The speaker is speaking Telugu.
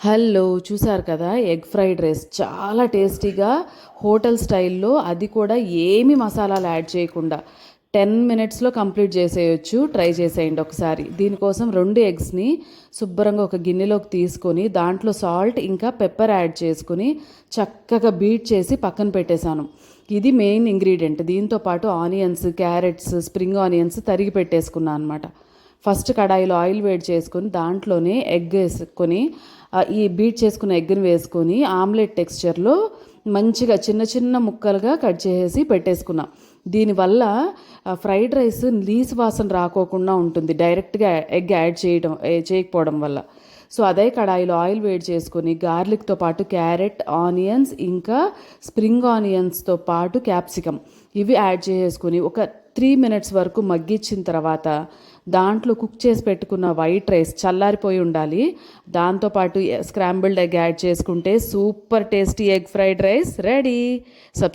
హలో! చూసారు కదా! ఎగ్ ఫ్రైడ్ రైస్ చాలా టేస్టీగా హోటల్ స్టైల్‌లో, అది కూడా ఏమి మసాలాలు యాడ్ చేయకుండా 10 మినిట్స్‌లో కంప్లీట్ చేసేయొచ్చు. ట్రై చేసేయండి ఒకసారి. దీనికోసం 2 ఎగ్స్‌ని శుభ్రంగా ఒక గిన్నెలోకి తీసుకొని దాంట్లో సాల్ట్ ఇంకా పెప్పర్ యాడ్ చేసుకొని చక్కగా బీట్ చేసి పక్కన పెట్టేశాను. ఇది మెయిన్ ఇంగ్రీడియంట్. దీంతో పాటు ఆనియన్స్, క్యారెట్స్, స్ప్రింగ్ ఆనియన్స్ తరిగి పెట్టేసుకున్నాను అనమాట. ఫస్ట్ కడాయిలో ఆయిల్ వేడి చేసుకొని దాంట్లోనే ఎగ్ వేసుకొని ఈ బీట్ చేసుకున్న ఎగ్ని వేసుకొని ఆమ్లెట్ టెక్స్చర్లో మంచిగా చిన్న చిన్న ముక్కలుగా కట్ చేసేసి పెట్టేసుకున్నాం. దీనివల్ల ఫ్రైడ్ రైస్ నీసు వాసన రాకోకుండా ఉంటుంది, డైరెక్ట్గా ఎగ్ యాడ్ చేయకపోవడం వల్ల. సో అదే కడాయిలో ఆయిల్ వేడి చేసుకొని గార్లిక్తో పాటు క్యారెట్, ఆనియన్స్ ఇంకా స్ప్రింగ్ ఆనియన్స్తో పాటు క్యాప్సికమ్ ఇవి యాడ్ చేసుకొని ఒక 3 మినిట్స్ వరకు మగ్గించిన తర్వాత దాంట్లో కుక్ చేసి పెట్టుకున్న వైట్ రైస్ చల్లారిపోయి ఉండాలి, దాంతోపాటు స్క్రాంబుల్డ్ ఎగ్ యాడ్ చేసుకుంటే super tasty egg fried rice ready.